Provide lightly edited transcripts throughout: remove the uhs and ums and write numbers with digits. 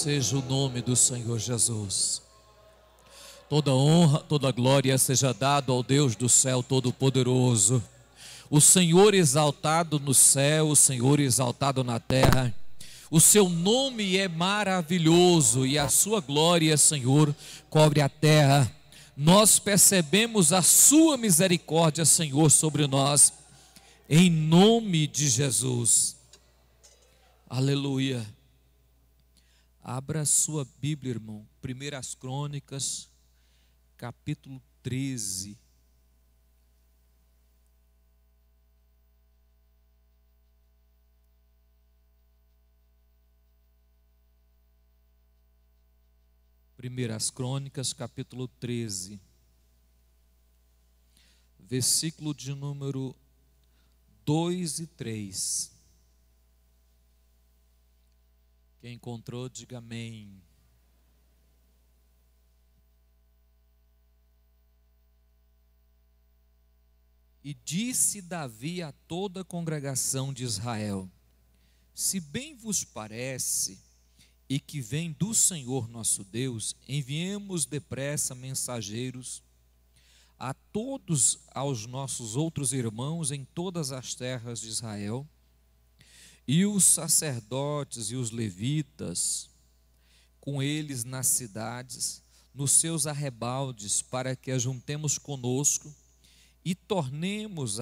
seja o nome do Senhor Jesus. Toda honra, toda glória seja dado ao Deus do céu Todo-Poderoso. O Senhor exaltado no céu, o Senhor exaltado na terra. O seu nome é maravilhoso e a sua glória, Senhor, cobre a terra. Nós percebemos a sua misericórdia, Senhor, sobre nós, em nome de Jesus. Aleluia. Abra sua Bíblia, irmão. 1 Crônicas, capítulo 13. Primeiras Crônicas, capítulo 13, versículo de número 2 e 3. Quem encontrou, diga amém. E disse Davi a toda a congregação de Israel: se bem vos parece, e que vem do Senhor nosso Deus, enviemos depressa mensageiros a todos aos nossos outros irmãos em todas as terras de Israel, e os sacerdotes e os levitas, com eles nas cidades, nos seus arrebaldes, para que ajuntemos conosco e tornemos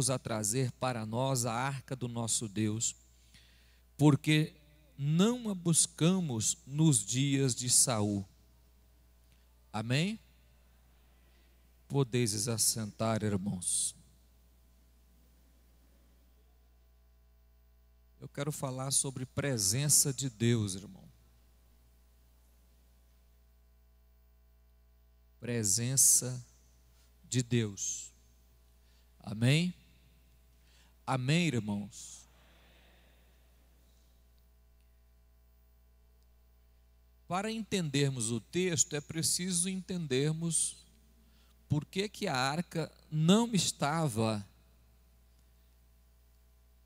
a trazer para nós a arca do nosso Deus, porque não a buscamos nos dias de Saul. Amém? Podeis assentar, irmãos. Eu quero falar sobre presença de Deus, irmão. Presença de Deus. Amém? Amém, irmãos? Para entendermos o texto, é preciso entendermos por que a arca não estava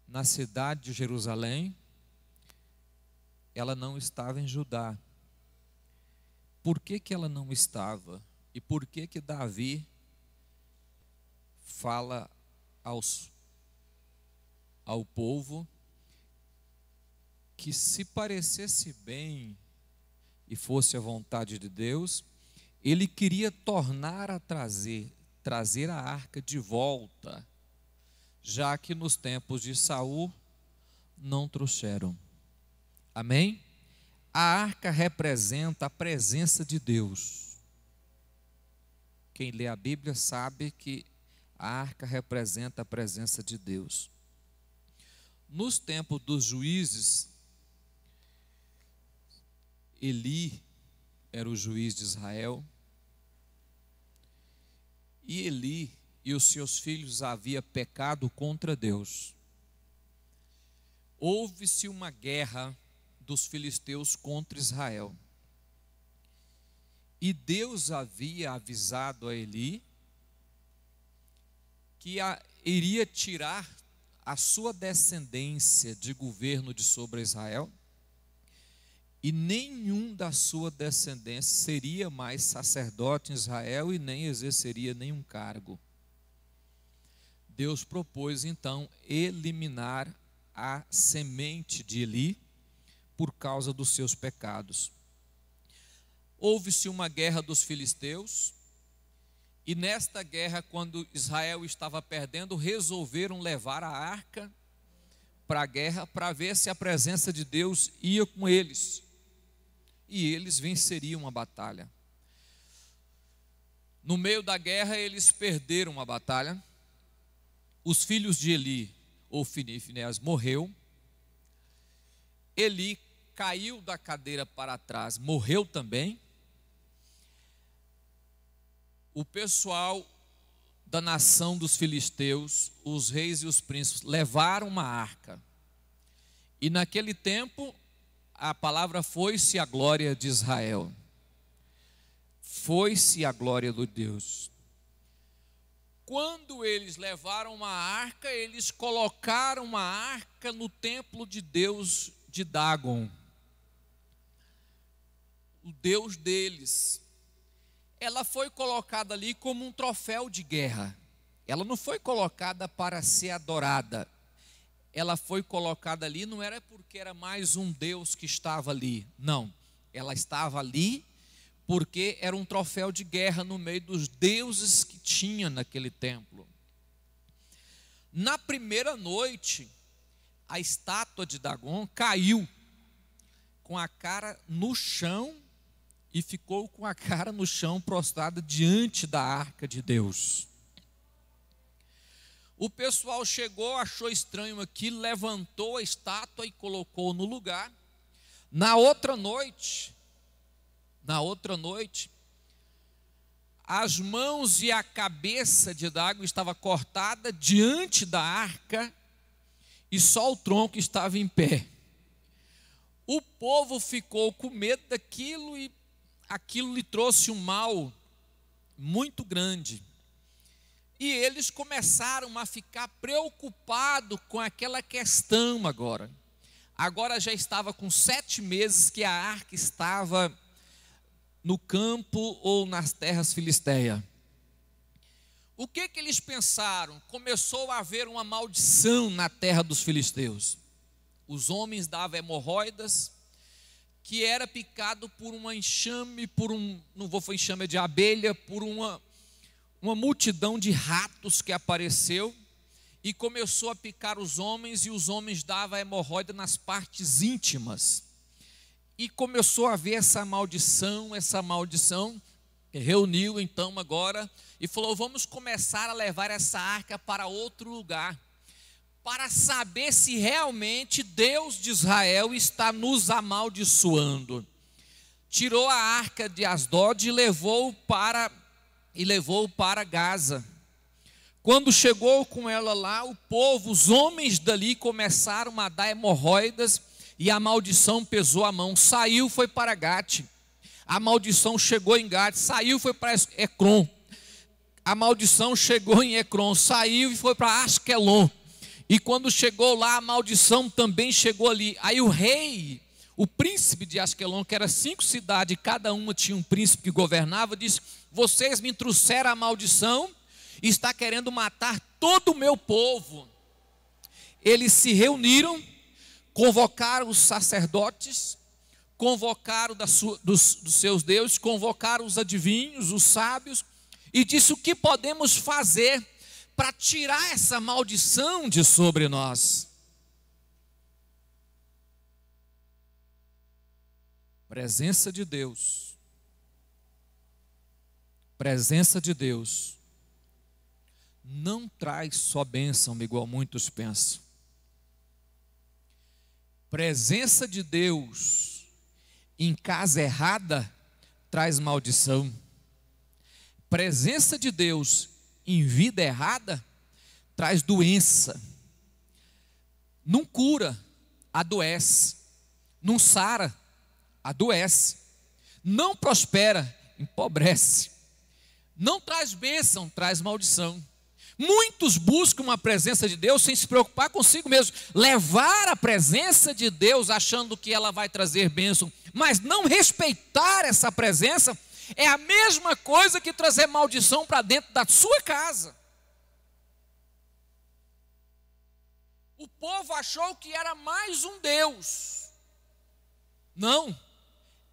na cidade de Jerusalém, ela não estava em Judá. Por que ela não estava? E por que Davi fala ao povo que, se parecesse bem e fosse a vontade de Deus, ele queria tornar a trazer a arca de volta, já que nos tempos de Saul não trouxeram. Amém? A arca representa a presença de Deus. Quem lê a Bíblia sabe que a arca representa a presença de Deus. Nos tempos dos juízes, Eli era o juiz de Israel, e Eli e os seus filhos haviam pecado contra Deus. Houve-se uma guerra dos filisteus contra Israel, e Deus havia avisado a Eli que iria tirar a sua descendência de governo de sobre Israel, e nenhum da sua descendência seria mais sacerdote em Israel e nem exerceria nenhum cargo. Deus propôs então eliminar a semente de Eli por causa dos seus pecados. Houve-se uma guerra dos filisteus, e nesta guerra, quando Israel estava perdendo, resolveram levar a arca para a guerra para ver se a presença de Deus ia com eles, e eles venceriam a batalha. No meio da guerra, eles perderam a batalha. Os filhos de Eli, Ofni e Finéias, morreu. Eli caiu da cadeira para trás, morreu também. O pessoal da nação dos filisteus, os reis e os príncipes, levaram uma arca. E naquele tempo, a palavra foi-se a glória de Israel. Foi-se a glória de Deus. Quando eles levaram uma arca, eles colocaram uma arca no templo de Deus de Dagon. Deus deles. Ela foi colocada ali como um troféu de guerra. Ela não foi colocada para ser adorada. Ela foi colocada ali, não era porque era mais um Deus que estava ali. Não, ela estava ali porque era um troféu de guerra no meio dos deuses que tinha naquele templo. Na primeira noite, a estátua de Dagon caiu com a cara no chão e ficou com a cara no chão prostrada diante da arca de Deus. O pessoal chegou, achou estranho aquilo, levantou a estátua e colocou no lugar. Na outra noite, as mãos e a cabeça de Dagon estava cortada diante da arca e só o tronco estava em pé. O povo ficou com medo daquilo e aquilo lhe trouxe um mal muito grande. E eles começaram a ficar preocupados com aquela questão agora. Agora já estava com 7 meses que a arca estava no campo ou nas terras filisteias. O que eles pensaram? Começou a haver uma maldição na terra dos filisteus. Os homens davam hemorroidas, que era picado por uma enxame, não vou falar enxame de abelha, por uma multidão de ratos que apareceu e começou a picar os homens, e os homens davam hemorroida nas partes íntimas. E começou a haver essa maldição reuniu então agora e falou: vamos começar a levar essa arca para outro lugar, para saber se realmente Deus de Israel está nos amaldiçoando. Tirou a arca de Asdod e levou para Gaza. Quando chegou com ela lá, o povo, os homens dali começaram a dar hemorroidas e a maldição pesou a mão. Saiu, foi para Gate. A maldição chegou em Gate, saiu, foi para Ecrom. A maldição chegou em Ecrom, saiu e foi para Asquelon. E quando chegou lá, a maldição também chegou ali. Aí o rei, o príncipe de Asquelon, que era 5 cidades, cada uma tinha um príncipe que governava, disse: vocês me trouxeram a maldição e está querendo matar todo o meu povo. Eles se reuniram, convocaram os sacerdotes, convocaram dos seus deuses, convocaram os adivinhos, os sábios, e disse: o que podemos fazer para tirar essa maldição de sobre nós? Presença de Deus. Presença de Deus não traz só bênção, igual muitos pensam. Presença de Deus em casa errada traz maldição. Presença de Deus em vida errada traz doença. Não cura, adoece. Não sara, adoece. Não prospera, empobrece. Não traz bênção, traz maldição. Muitos buscam uma presença de Deus sem se preocupar consigo mesmo. Levar a presença de Deus achando que ela vai trazer bênção, mas não respeitar essa presença, é a mesma coisa que trazer maldição para dentro da sua casa. O povo achou que era mais um Deus. Não,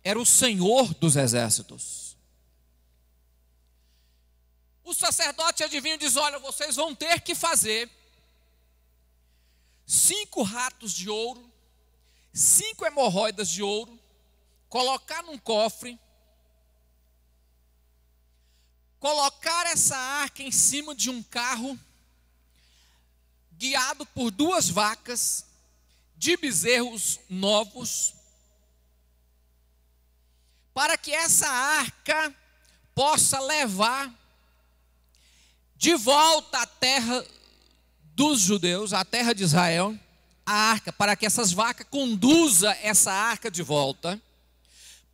era o Senhor dos exércitos. O sacerdote adivinho diz: olha, vocês vão ter que fazer 5 ratos de ouro, 5 hemorroidas de ouro, colocar num cofre, colocar essa arca em cima de um carro, guiado por 2 vacas de bezerros novos, para que essa arca possa levar de volta à terra dos judeus, à terra de Israel, a arca, para que essas vacas conduzam essa arca de volta,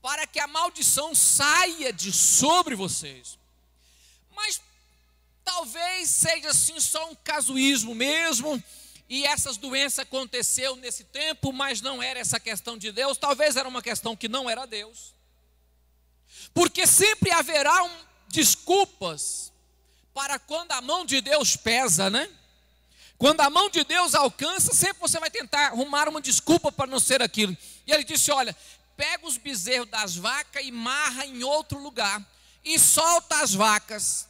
para que a maldição saia de sobre vocês. Mas talvez seja assim só um casuísmo mesmo, e essas doenças aconteceram nesse tempo, mas não era essa questão de Deus, talvez era uma questão que não era Deus. Porque sempre haverá desculpas para quando a mão de Deus pesa, né? Quando a mão de Deus alcança, sempre você vai tentar arrumar uma desculpa para não ser aquilo. E ele disse: olha, pega os bezerros das vacas e marra em outro lugar, e solta as vacas.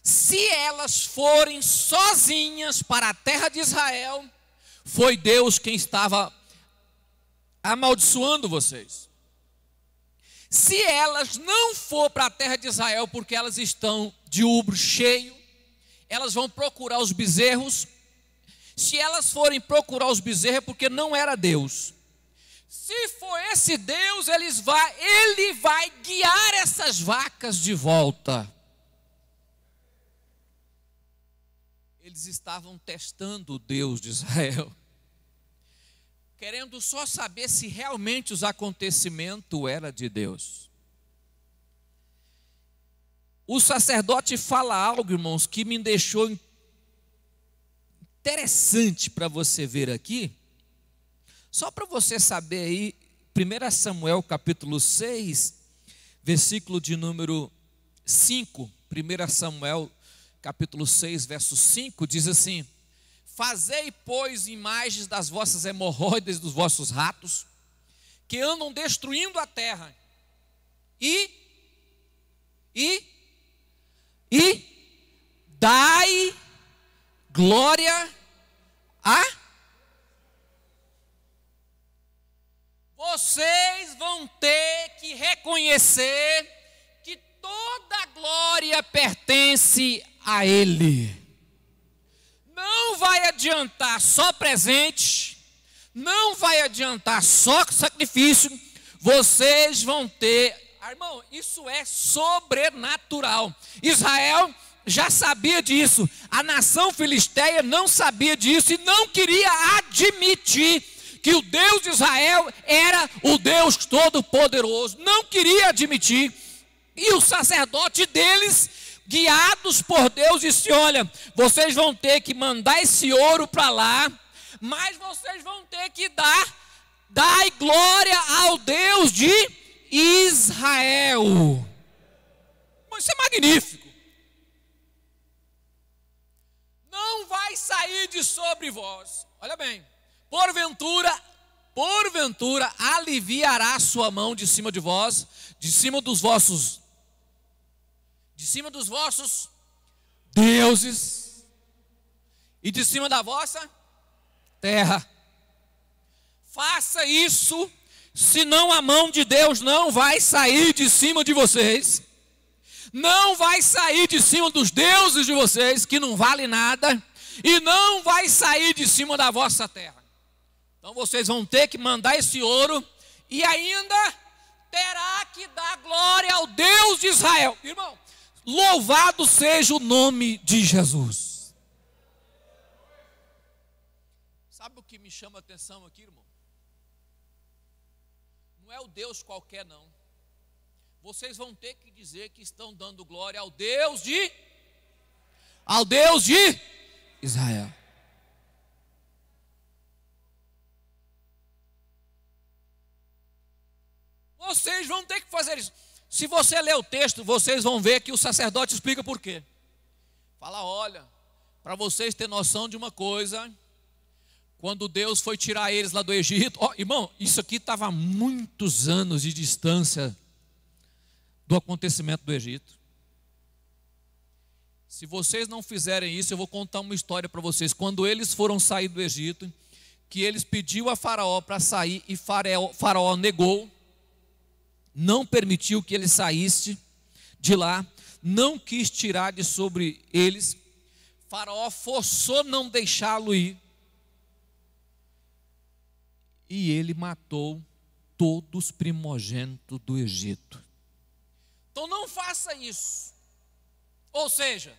Se elas forem sozinhas para a terra de Israel, foi Deus quem estava amaldiçoando vocês. Se elas não for para a terra de Israel, porque elas estão de ubro cheio, elas vão procurar os bezerros. Se elas forem procurar os bezerros, é porque não era Deus. Se for esse Deus, ele vai guiar essas vacas de volta. Eles estavam testando o Deus de Israel, querendo só saber se realmente os acontecimentos eram de Deus. O sacerdote fala algo, irmãos, que me deixou interessante para você ver aqui. Só para você saber aí, 1 Samuel capítulo 6, versículo de número 5. 1 Samuel capítulo 6, verso 5, diz assim: fazei, pois, imagens das vossas hemorroidas, dos vossos ratos, que andam destruindo a terra, e dai glória a... Vocês vão ter que reconhecer que toda a glória pertence a Ele. Não vai adiantar só presente, não vai adiantar só sacrifício, vocês vão ter... Irmão, isso é sobrenatural. Israel já sabia disso, a nação filisteia não sabia disso e não queria admitir que o Deus de Israel era o Deus Todo-Poderoso, não queria admitir. E o sacerdote deles, guiados por Deus, disse: olha, vocês vão ter que mandar esse ouro para lá, mas vocês vão ter que dar glória ao Deus de Israel. Isso é magnífico. Não vai sair de sobre vós, olha bem, porventura aliviará sua mão de cima de vós, de cima dos vossos deuses e de cima da vossa terra. Faça isso, senão a mão de Deus não vai sair de cima de vocês, não vai sair de cima dos deuses de vocês, que não vale nada, e não vai sair de cima da vossa terra. Então vocês vão ter que mandar esse ouro, e ainda terá que dar glória ao Deus de Israel. Irmão, louvado seja o nome de Jesus. Sabe o que me chama a atenção aqui, irmão? Não é o Deus qualquer, não. Vocês vão ter que dizer que estão dando glória ao Deus de Israel. Vocês vão ter que fazer isso. Se você ler o texto, vocês vão ver que o sacerdote explica por quê. Fala: olha, para vocês terem noção de uma coisa, quando Deus foi tirar eles lá do Egito, irmão, isso aqui estava a muitos anos de distância do acontecimento do Egito. Se vocês não fizerem isso, eu vou contar uma história para vocês. Quando eles foram sair do Egito, que eles pediu a Faraó para sair, e Faraó negou, não permitiu que ele saísse de lá, não quis tirar de sobre eles. Faraó forçou não deixá-lo ir, e ele matou todos os primogênitos do Egito. Então não faça isso. Ou seja,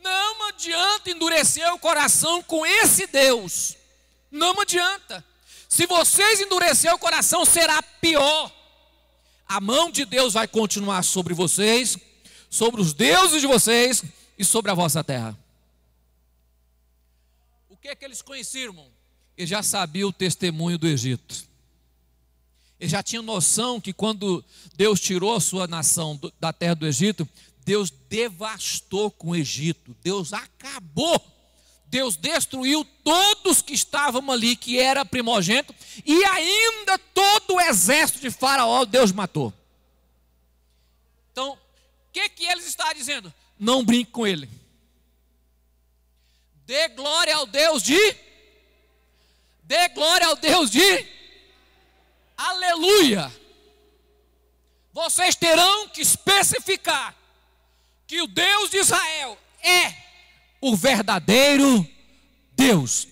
não adianta endurecer o coração com esse Deus. Não adianta. Se vocês endurecer o coração, será pior. A mão de Deus vai continuar sobre vocês, sobre os deuses de vocês e sobre a vossa terra. O que é que eles conheciam, irmão? Eles já sabiam o testemunho do Egito. Eles já tinham noção que quando Deus tirou a sua nação da terra do Egito, Deus devastou com o Egito, Deus acabou, Deus destruiu todos que estavam ali, que era primogênito, e ainda todo o exército de Faraó Deus matou. Então, o que eles estavam dizendo? Não brinque com ele. Dê glória ao Deus de aleluia. Vocês terão que especificar que o Deus de Israel é o verdadeiro Deus.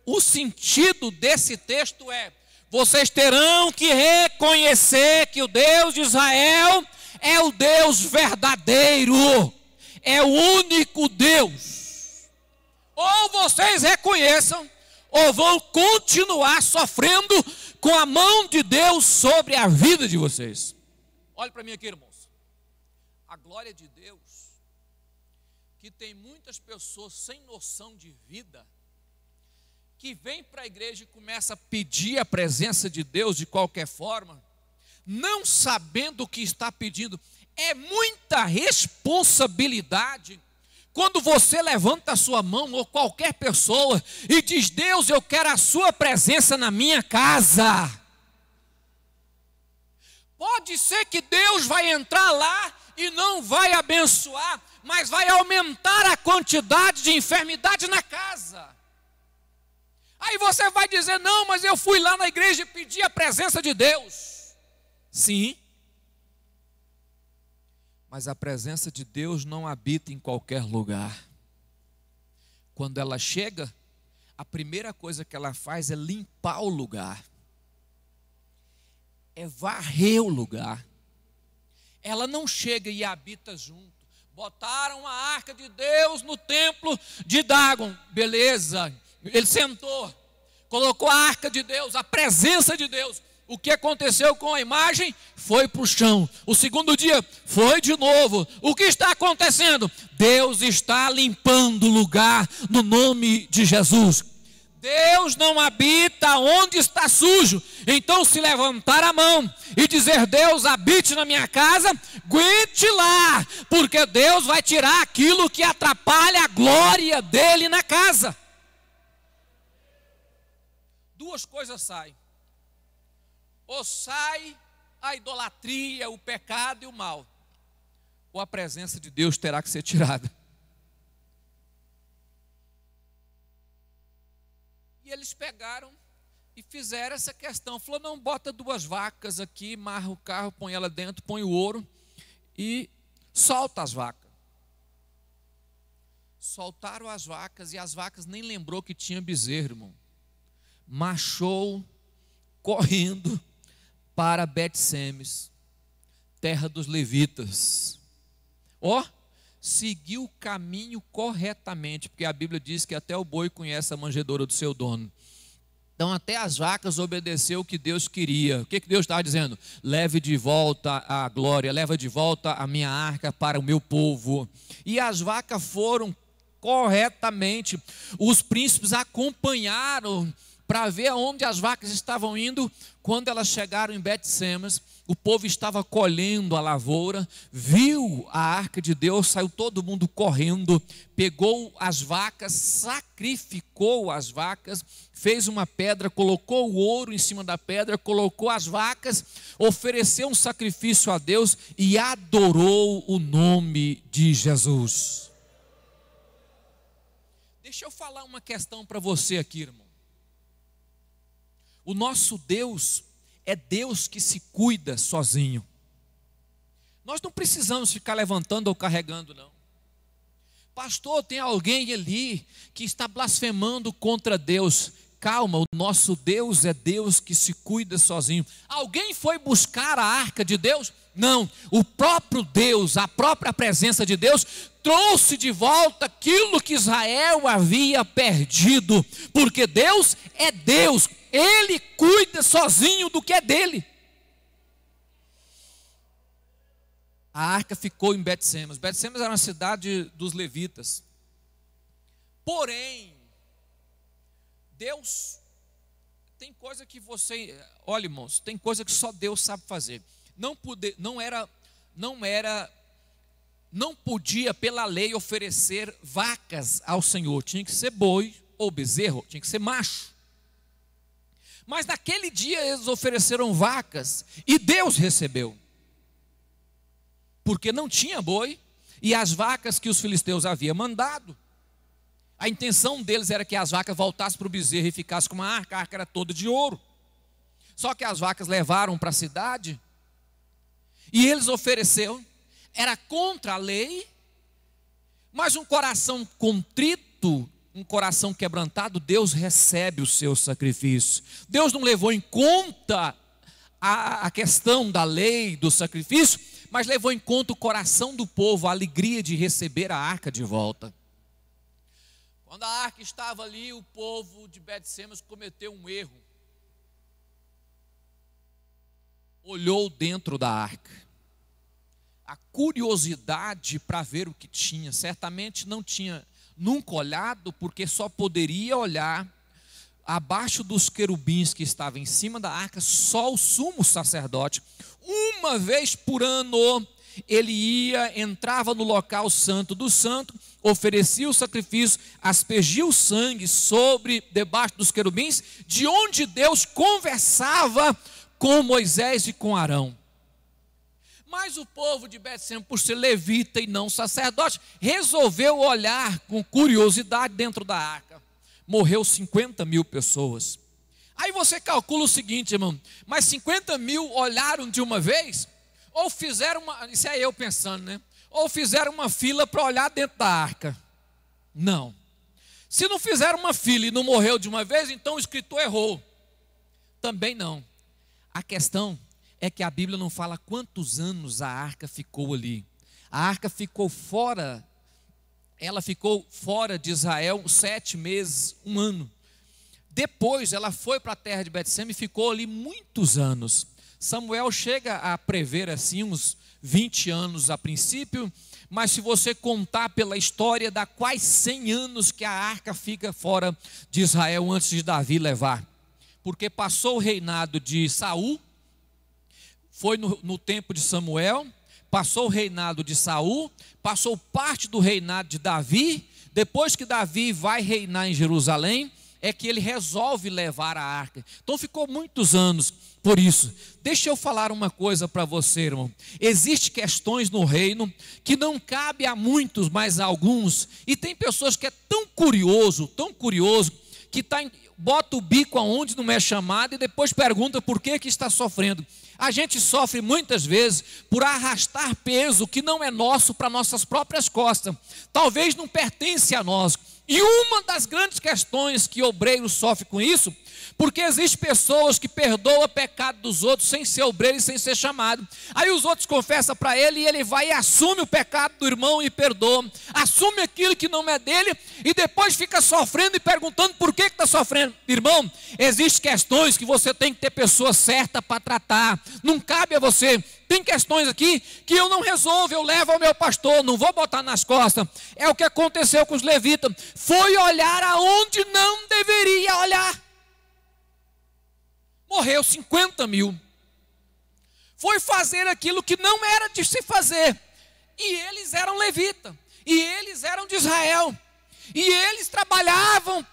O sentido desse texto é: vocês terão que reconhecer que o Deus de Israel é o Deus verdadeiro, é o único Deus. Ou vocês reconheçam, ou vão continuar sofrendo com a mão de Deus sobre a vida de vocês. Olhe para mim aqui, irmãos. A glória de Deus, que tem muitas pessoas sem noção de vida, que vem para a igreja e começa a pedir a presença de Deus de qualquer forma, não sabendo o que está pedindo. É muita responsabilidade quando você levanta a sua mão, ou qualquer pessoa, e diz: Deus, eu quero a sua presença na minha casa. Pode ser que Deus vai entrar lá e não vai abençoar, mas vai aumentar a quantidade de enfermidade na casa. Aí você vai dizer: não, mas eu fui lá na igreja e pedi a presença de Deus. Sim, mas a presença de Deus não habita em qualquer lugar. Quando ela chega, a primeira coisa que ela faz é limpar o lugar, é varrer o lugar. Ela não chega e habita junto. Botaram a arca de Deus no templo de Dagon, beleza, ele sentou, colocou a arca de Deus, a presença de Deus. O que aconteceu com a imagem? Foi para o chão. O segundo dia foi de novo. O que está acontecendo? Deus está limpando o lugar no nome de Jesus. Deus não habita onde está sujo. Então, se levantar a mão e dizer: Deus, habite na minha casa, aguente lá, porque Deus vai tirar aquilo que atrapalha a glória dele na casa. Duas coisas saem: ou sai a idolatria, o pecado e o mal, ou a presença de Deus terá que ser tirada. E eles pegaram e fizeram essa questão. Falou: não, bota 2 vacas aqui, amarra o carro, põe ela dentro, põe o ouro e solta as vacas. Soltaram as vacas e as vacas nem lembrou que tinha bezerro, irmão. Marchou correndo para Bet-Semes, terra dos levitas. Seguiu o caminho corretamente, porque a Bíblia diz que até o boi conhece a manjedoura do seu dono. Então até as vacas obedeceu o que Deus queria. O que Deus estava dizendo? Leve de volta a glória, leva de volta a minha arca para o meu povo. E as vacas foram corretamente. Os príncipes acompanharam para ver aonde as vacas estavam indo. Quando elas chegaram em Bet-Semes, o povo estava colhendo a lavoura, viu a arca de Deus, saiu todo mundo correndo, pegou as vacas, sacrificou as vacas, fez uma pedra, colocou o ouro em cima da pedra, colocou as vacas, ofereceu um sacrifício a Deus e adorou o nome de Jesus. Deixa eu falar uma questão para você aqui, irmão. O nosso Deus é Deus que se cuida sozinho. Nós não precisamos ficar levantando ou carregando, não. Pastor, tem alguém ali que está blasfemando contra Deus. Calma, o nosso Deus é Deus que se cuida sozinho. Alguém foi buscar a arca de Deus? Não, o próprio Deus, a própria presença de Deus trouxe de volta aquilo que Israel havia perdido, porque Deus é Deus, Ele cuida sozinho do que é dele. A arca ficou em Bet-Semes. Bet-Semes era uma cidade dos levitas. Porém, Deus tem coisa que você, olha, irmãos, tem coisa que só Deus sabe fazer. Não podia pela lei oferecer vacas ao Senhor, tinha que ser boi ou bezerro, tinha que ser macho. Mas naquele dia eles ofereceram vacas e Deus recebeu, porque não tinha boi e as vacas que os filisteus haviam mandado. A intenção deles era que as vacas voltassem para o bezerro e ficassem com uma arca, a arca era toda de ouro. Só que as vacas levaram para a cidade e eles ofereceram, era contra a lei, mas um coração contrito, um coração quebrantado, Deus recebe o seu sacrifício. Deus não levou em conta a questão da lei, do sacrifício, mas levou em conta o coração do povo, a alegria de receber a arca de volta. Quando a arca estava ali, o povo de Bet-Semes cometeu um erro. Olhou dentro da arca. A curiosidade para ver o que tinha, certamente não tinha nunca olhado, porque só poderia olhar abaixo dos querubins que estavam em cima da arca, só o sumo sacerdote. Uma vez por ano, ele entrava no local santo do santo, oferecia o sacrifício, aspergia o sangue debaixo dos querubins, de onde Deus conversava com Moisés e com Arão. Mas o povo de Bet-Semes, por ser levita e não sacerdote, resolveu olhar com curiosidade dentro da arca. Morreu 50 mil pessoas. Aí você calcula o seguinte, irmão, mas 50 mil olharam de uma vez? Ou fizeram isso é eu pensando, né? Ou fizeram uma fila para olhar dentro da arca? Não. Se não fizeram uma fila e não morreu de uma vez, então o escritor errou. Também não. A questão é que a Bíblia não fala quantos anos a arca ficou ali. A arca ficou fora, ela ficou fora de Israel 7 meses, 1 ano. Depois ela foi para a terra de Bet-Semes e ficou ali muitos anos. Samuel chega a prever assim uns 20 anos a princípio, mas se você contar pela história, dá quase 100 anos que a arca fica fora de Israel antes de Davi levar. Porque passou o reinado de Saul, foi no tempo de Samuel, passou o reinado de Saul, passou parte do reinado de Davi. Depois que Davi vai reinar em Jerusalém, é que ele resolve levar a arca. Então ficou muitos anos por isso. Deixa eu falar uma coisa para você, irmão. Existem questões no reino que não cabe a muitos, mas a alguns. E tem pessoas que é tão curioso, que bota o bico aonde não é chamado e depois pergunta por que está sofrendo. A gente sofre muitas vezes por arrastar peso que não é nosso para nossas próprias costas. Talvez não pertence a nós. E uma das grandes questões que obreiro sofre com isso, porque existem pessoas que perdoam o pecado dos outros sem ser obreiro e sem ser chamado. Aí os outros confessam para ele e ele vai e assume o pecado do irmão e perdoa. Assume aquilo que não é dele e depois fica sofrendo e perguntando por que está sofrendo. Irmão, existem questões que você tem que ter pessoa certa para tratar. Não cabe a você. Tem questões aqui que eu não resolvo, eu levo ao meu pastor, não vou botar nas costas. É o que aconteceu com os levitas. Foi olhar aonde não deveria olhar. Morreu 50 mil. Foi fazer aquilo que não era de se fazer. E eles eram levitas. E eles eram de Israel. E eles trabalhavam.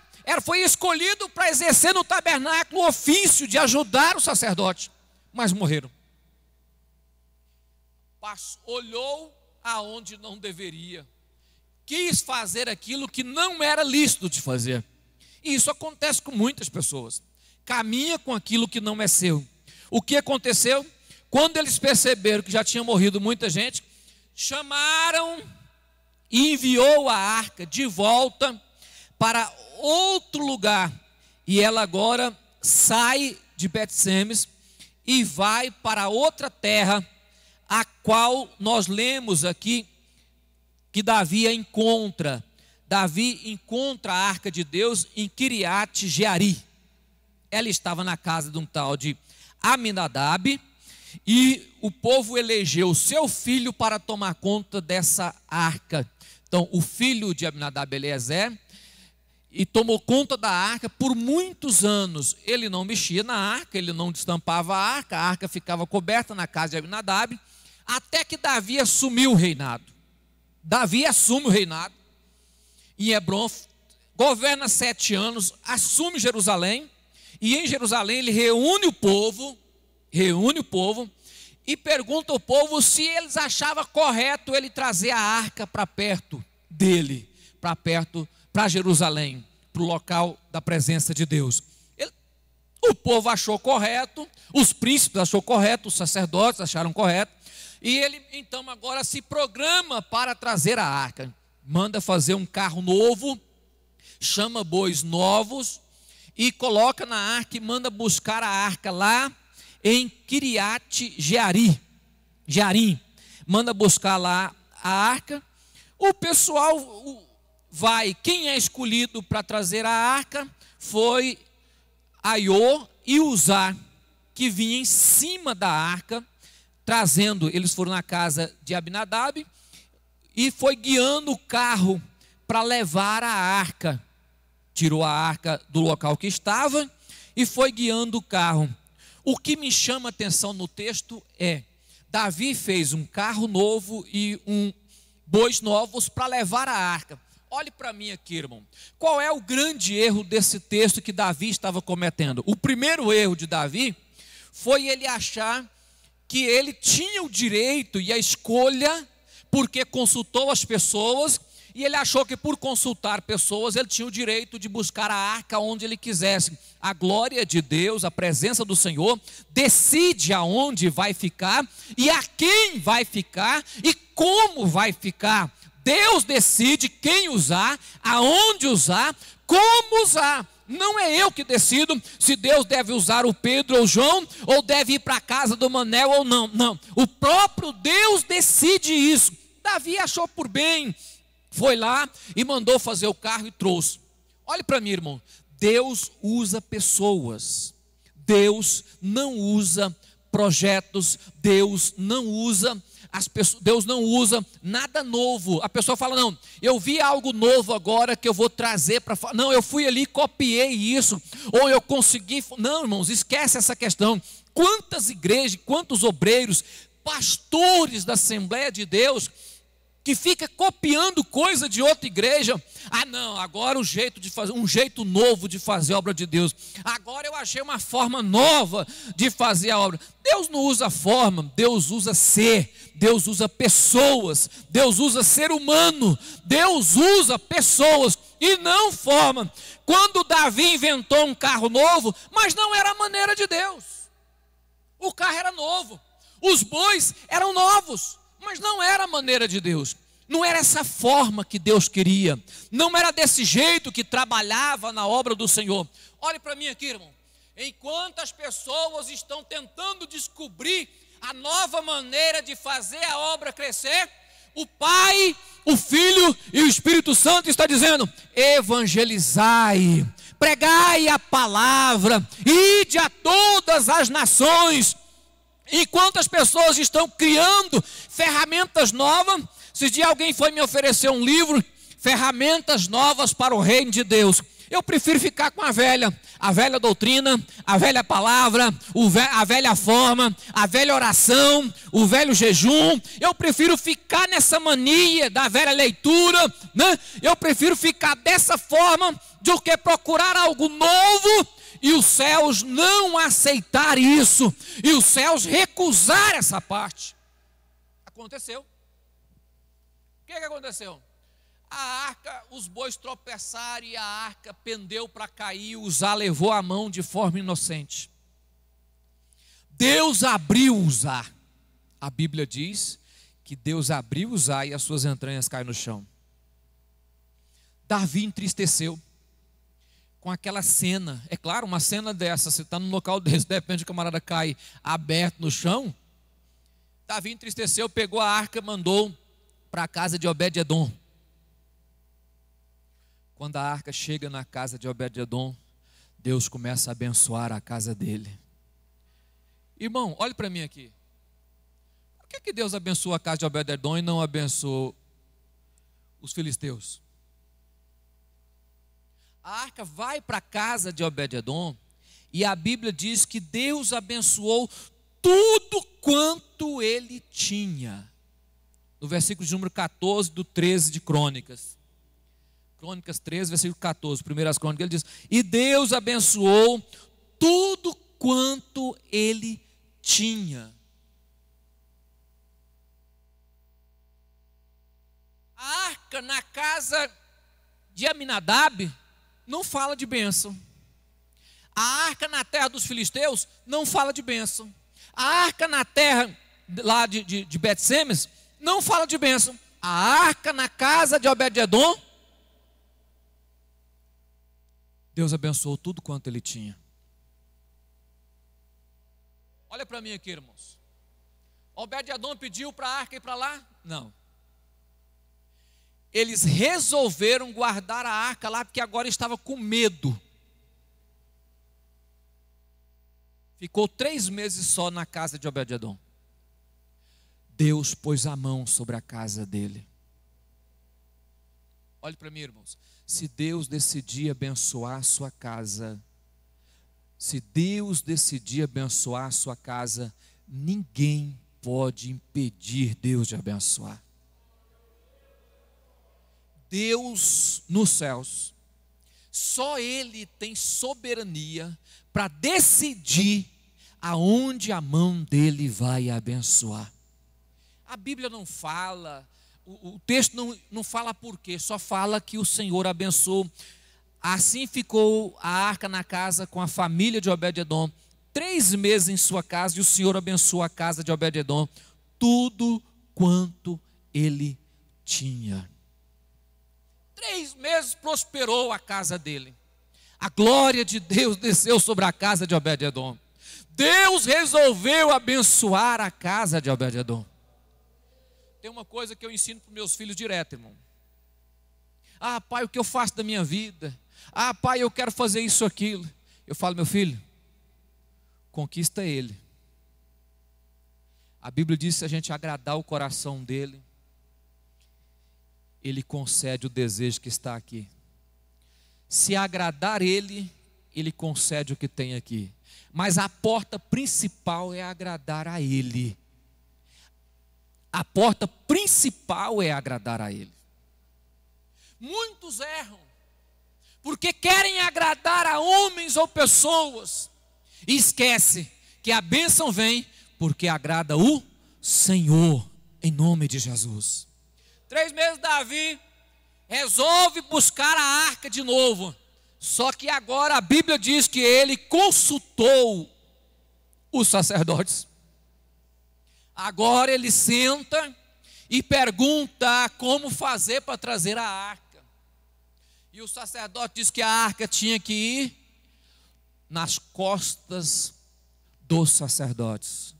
Foi escolhido para exercer no tabernáculo o ofício de ajudar o sacerdote. Mas morreram. Olhou aonde não deveria. Quis fazer aquilo que não era lícito de fazer. E isso acontece com muitas pessoas. Caminha com aquilo que não é seu. O que aconteceu? Quando eles perceberam que já tinha morrido muita gente, chamaram e enviou a arca de volta para outro lugar. E ela agora sai de Bet-Semes e vai para outra terra, a qual nós lemos aqui que Davi encontra. Davi encontra a arca de Deus em Kiriat Jeari. Ela estava na casa de um tal de Aminadab, e o povo elegeu seu filho para tomar conta dessa arca. Então, o filho de Aminadab, Eliezer, e tomou conta da arca por muitos anos. Ele não mexia na arca, ele não destampava a arca ficava coberta na casa de Abinadab, até que Davi assumiu o reinado. Davi assume o reinado em Hebrom, governa 7 anos, assume Jerusalém, e em Jerusalém ele reúne o povo, e pergunta ao povo se eles achavam correto ele trazer a arca para perto dele, para Jerusalém, para o local da presença de Deus. O povo achou correto, os príncipes acharam correto, os sacerdotes acharam correto, e ele então agora se programa para trazer a arca. Manda fazer um carro novo, chama bois novos e coloca na arca e manda buscar a arca lá em Kiriat Jearim. Manda buscar lá a arca. O pessoal vai, quem é escolhido para trazer a arca foi Aiô e Uzá, que vinha em cima da arca, trazendo, eles foram na casa de Abinadab, e foi guiando o carro para levar a arca. Tirou a arca do local que estava e foi guiando o carro. O que me chama a atenção no texto é, Davi fez um carro novo e bois novos para levar a arca. Olhe para mim aqui, irmão. Qual é o grande erro desse texto que Davi estava cometendo? O primeiro erro de Davi foi ele achar que ele tinha o direito e a escolha, porque consultou as pessoas, e ele achou que por consultar pessoas, ele tinha o direito de buscar a arca onde ele quisesse. A glória de Deus, a presença do Senhor, decide aonde vai ficar, e a quem vai ficar, e como vai ficar. Deus decide quem usar, aonde usar, como usar. Não é eu que decido se Deus deve usar o Pedro ou o João, ou deve ir para a casa do Manel ou não. Não, o próprio Deus decide isso. Davi achou por bem, foi lá e mandou fazer o carro e trouxe. Olhe para mim, irmão. Deus usa pessoas. Deus não usa projetos. Deus não usa as pessoas. Deus não usa nada novo. A pessoa fala, não, eu vi algo novo agora que eu vou trazer para... Não, eu fui ali e copiei isso. Ou eu consegui... Não, irmãos, esquece essa questão. Quantas igrejas, quantos obreiros, pastores da Assembleia de Deus, que fica copiando coisa de outra igreja. Ah não, agora um jeito novo de fazer a obra de Deus. Agora eu achei uma forma nova de fazer a obra. Deus não usa forma, Deus usa ser, Deus usa pessoas, Deus usa ser humano, Deus usa pessoas e não forma. Quando Davi inventou um carro novo, mas não era a maneira de Deus. O carro era novo, os bois eram novos, mas não era a maneira de Deus. Não era essa forma que Deus queria. Não era desse jeito que trabalhava na obra do Senhor. Olhe para mim aqui, irmão. Enquanto as pessoas estão tentando descobrir a nova maneira de fazer a obra crescer, o Pai, o Filho e o Espírito Santo está dizendo: evangelizai, pregai a palavra, ide a todas as nações. Enquanto as pessoas estão criando ferramentas novas, se dia alguém foi me oferecer um livro, ferramentas novas para o reino de Deus, eu prefiro ficar com a velha doutrina, a velha palavra, a velha forma, a velha oração, o velho jejum. Eu prefiro ficar nessa mania da velha leitura, né? Eu prefiro ficar dessa forma do que procurar algo novo e os céus não aceitar isso, e os céus recusar essa parte. Aconteceu. O que aconteceu? A arca, os bois tropeçaram e a arca pendeu para cair, Uzá levou a mão de forma inocente. Deus abriu Uzá. A Bíblia diz que Deus abriu Uzá e as suas entranhas caem no chão. Davi entristeceu com aquela cena. É claro, uma cena dessa, você está num local desse, de repente o camarada cai aberto no chão. Davi entristeceu, pegou a arca, mandou para a casa de Obed-edom. Quando a arca chega na casa de Obed-edom, Deus começa a abençoar a casa dele. Irmão, olhe para mim aqui. Por que Deus abençoou a casa de Obed-edom e não abençoou os filisteus? A arca vai para a casa de Obed-edom, e a Bíblia diz que Deus abençoou tudo quanto ele tinha. No versículo de número 14 do 13 de Crônicas. Crônicas 13, versículo 14, primeiras Crônicas, ele diz: e Deus abençoou tudo quanto ele tinha. A arca na casa de Aminadab não fala de bênção. A arca na terra dos filisteus não fala de bênção. A arca na terra lá de Bet-Semes não fala de bênção. A arca na casa de Obed-edom, Deus abençoou tudo quanto ele tinha. Olha para mim aqui, irmãos. Obed-edom pediu para a arca ir para lá? Não. Eles resolveram guardar a arca lá porque agora estava com medo. Ficou 3 meses só na casa de Obed-edom. Deus pôs a mão sobre a casa dele. Olhe para mim, irmãos. Se Deus decidir abençoar a sua casa, se Deus decidir abençoar a sua casa, ninguém pode impedir Deus de abençoar. Deus nos céus, só Ele tem soberania para decidir aonde a mão dele vai abençoar. A Bíblia não fala, o texto não fala por quê, só fala que o Senhor abençoou. Assim ficou a arca na casa com a família de Obed-edom, 3 meses em sua casa, e o Senhor abençoou a casa de Obed-edom, tudo quanto ele tinha. 3 meses prosperou a casa dele. A glória de Deus desceu sobre a casa de Obed-edom. Deus resolveu abençoar a casa de Obed-edom. Tem uma coisa que eu ensino para os meus filhos direto, irmão. Ah, pai, o que eu faço da minha vida? Ah, pai, eu quero fazer isso, aquilo. Eu falo, meu filho, conquista ele. A Bíblia diz que se a gente agradar o coração dele, ele concede o desejo que está aqui. Se agradar ele, ele concede o que tem aqui. Mas a porta principal é agradar a ele. A porta principal é agradar a ele. Muitos erram, porque querem agradar a homens ou pessoas, e esquece que a bênção vem porque agrada o Senhor, em nome de Jesus. 3 meses Davi resolve buscar a arca de novo, só que agora a Bíblia diz que ele consultou os sacerdotes. Agora ele senta e pergunta como fazer para trazer a arca. E o sacerdote diz que a arca tinha que ir nas costas dos sacerdotes.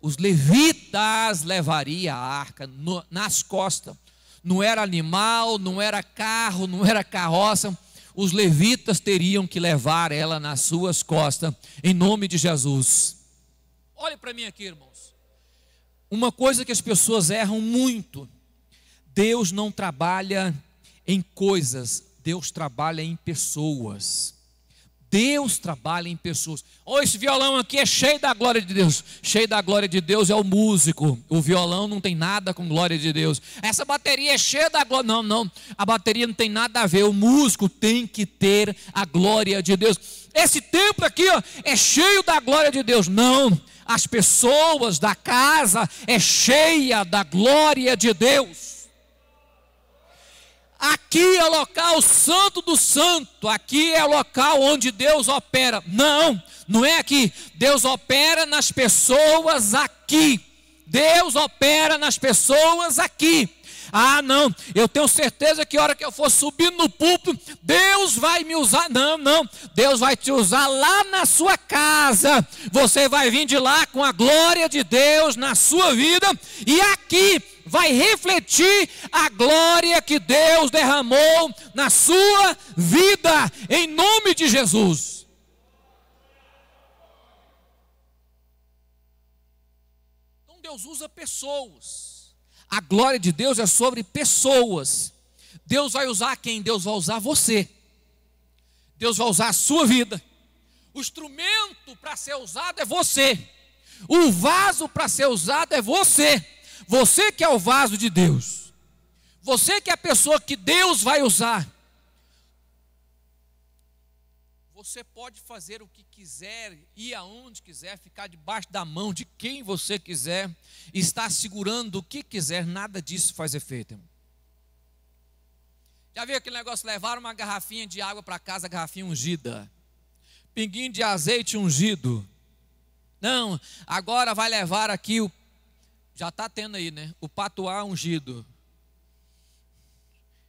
Os levitas levariam a arca nas costas. Não era animal, não era carro, não era carroça. Os levitas teriam que levar ela nas suas costas, em nome de Jesus. Olhe para mim aqui, irmãos. Uma coisa que as pessoas erram muito: Deus não trabalha em coisas, Deus trabalha em pessoas. Deus trabalha em pessoas. Oh, esse violão aqui é cheio da glória de Deus. Cheio da glória de Deus é o músico. O violão não tem nada com glória de Deus. Essa bateria é cheia da glória. Não, não. A bateria não tem nada a ver. O músico tem que ter a glória de Deus. Esse templo aqui, ó, é cheio da glória de Deus. Não. As pessoas da casa é cheia da glória de Deus. Aqui é o local santo do santo, aqui é o local onde Deus opera. Não, não é aqui. Deus opera nas pessoas aqui. Deus opera nas pessoas aqui. Ah, não, eu tenho certeza que a hora que eu for subindo no púlpito, Deus vai me usar. Não, não, Deus vai te usar lá na sua casa. Você vai vir de lá com a glória de Deus na sua vida, e aqui vai refletir a glória que Deus derramou na sua vida, em nome de Jesus. Então Deus usa pessoas. A glória de Deus é sobre pessoas. Deus vai usar quem? Deus vai usar você. Deus vai usar a sua vida. O instrumento para ser usado é você. O vaso para ser usado é você. Você que é o vaso de Deus. Você que é a pessoa que Deus vai usar. Você pode fazer o que quiser, ir aonde quiser, ficar debaixo da mão de quem você quiser, estar segurando o que quiser, nada disso faz efeito, irmão. Já viu aquele negócio, levaram uma garrafinha de água para casa, garrafinha ungida, pinguinho de azeite ungido. Não, agora vai levar aqui, já está tendo aí, né? O patuá ungido.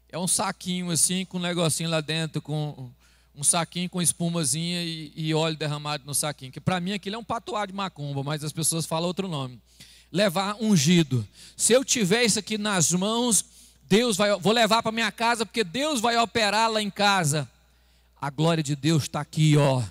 É um saquinho assim, com um negocinho lá dentro, com um saquinho com espumazinha e óleo derramado no saquinho. Que para mim aquilo é um patuá de macumba, mas as pessoas falam outro nome. Levar ungido. Se eu tiver isso aqui nas mãos, vou levar para minha casa, porque Deus vai operar lá em casa. A glória de Deus está aqui, ó.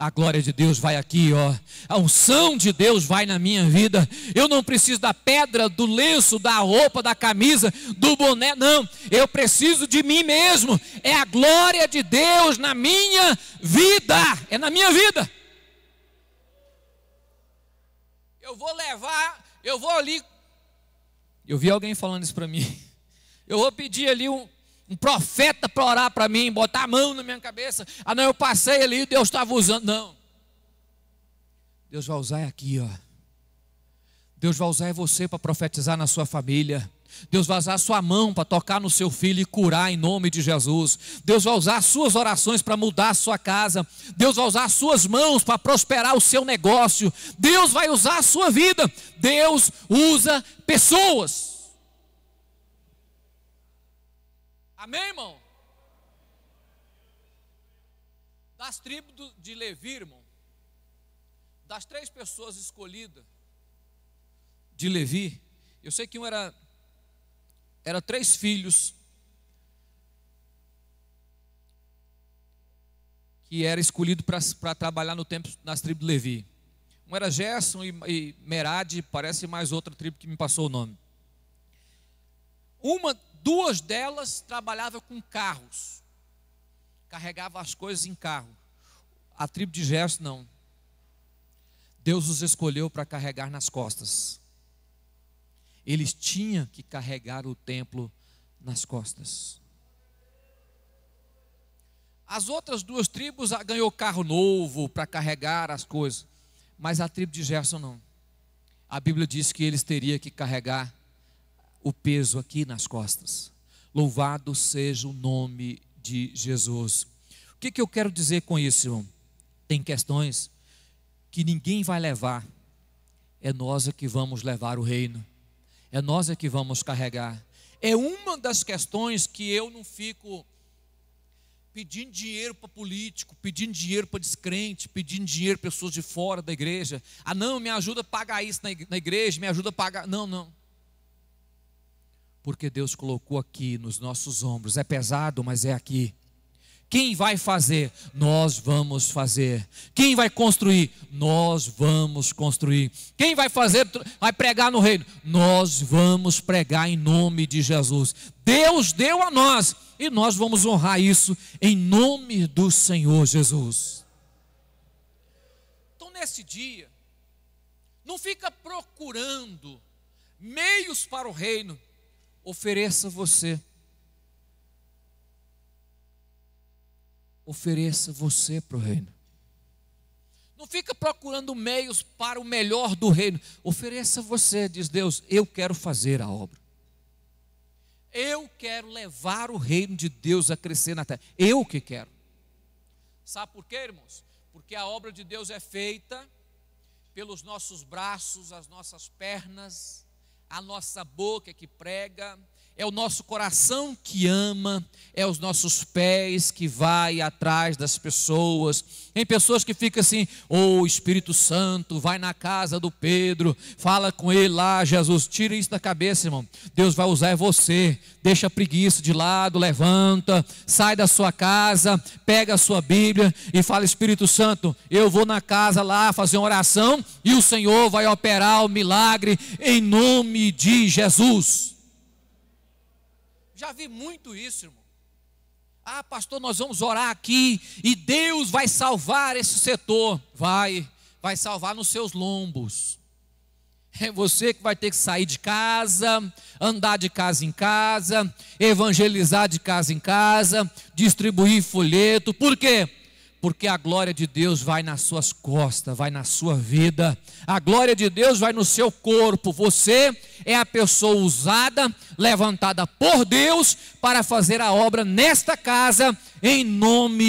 A glória de Deus vai aqui, ó. A unção de Deus vai na minha vida. Eu não preciso da pedra, do lenço, da roupa, da camisa, do boné, não. Eu preciso de mim mesmo. É a glória de Deus na minha vida. É na minha vida. Eu vou ali. Eu vi alguém falando isso para mim. Eu vou pedir ali um profeta para orar para mim, botar a mão na minha cabeça. Ah não, eu passei ali, Deus estava usando. Não, Deus vai usar aqui, ó. Deus vai usar você para profetizar na sua família. Deus vai usar a sua mão para tocar no seu filho e curar em nome de Jesus. Deus vai usar as suas orações para mudar a sua casa. Deus vai usar as suas mãos para prosperar o seu negócio. Deus vai usar a sua vida. Deus usa pessoas. Amém, irmão? Das tribos de Levi, irmão, das 3 pessoas escolhidas de Levi, eu sei que um era 3 filhos que era escolhido para trabalhar no templo nas tribos de Levi. Um era Gerson e Merade, parece mais outra tribo que me passou o nome. 2 delas trabalhavam com carros, carregavam as coisas em carro. A tribo de Gerson não. Deus os escolheu para carregar nas costas. Eles tinham que carregar o templo nas costas. As outras 2 tribos ganhou carro novo para carregar as coisas, mas a tribo de Gerson não. A Bíblia diz que eles teriam que carregar o peso aqui nas costas. Louvado seja o nome de Jesus. O que eu quero dizer com isso, irmão? Tem questões que ninguém vai levar. É nós é que vamos levar o reino. É nós é que vamos carregar. É uma das questões que eu não fico pedindo dinheiro para político, pedindo dinheiro para descrente, pedindo dinheiro para pessoas de fora da igreja. Ah não, me ajuda a pagar isso na igreja, me ajuda a pagar. Não. Porque Deus colocou aqui nos nossos ombros. É pesado, mas é aqui. Quem vai fazer? Nós vamos fazer. Quem vai construir? Nós vamos construir. Quem vai fazer? Vai pregar no reino? Nós vamos pregar em nome de Jesus. Deus deu a nós e nós vamos honrar isso em nome do Senhor Jesus. Então nesse dia, não fica procurando meios para o reino. Ofereça você. Ofereça você para o reino. Não fica procurando meios para o melhor do reino. Ofereça você, diz Deus, eu quero fazer a obra. Eu quero levar o reino de Deus a crescer na terra. Eu que quero. Sabe por quê, irmãos? Porque a obra de Deus é feita pelos nossos braços, as nossas pernas, a nossa boca que prega, é o nosso coração que ama, é os nossos pés que vai atrás das pessoas. Tem pessoas que ficam assim, Espírito Santo, vai na casa do Pedro, fala com ele lá, Jesus, tira isso da cabeça, irmão. Deus vai usar você, deixa a preguiça de lado, levanta, sai da sua casa, pega a sua Bíblia e fala, Espírito Santo, eu vou na casa lá fazer uma oração e o Senhor vai operar o milagre em nome de Jesus. Já vi muito isso, irmão. Ah, pastor, nós vamos orar aqui e Deus vai salvar esse setor. Vai salvar nos seus lombos. É você que vai ter que sair de casa, andar de casa em casa, evangelizar de casa em casa, distribuir folheto. Por quê? Porque a glória de Deus vai nas suas costas, vai na sua vida. A glória de Deus vai no seu corpo. Você é a pessoa usada, levantada por Deus para fazer a obra nesta casa, em nome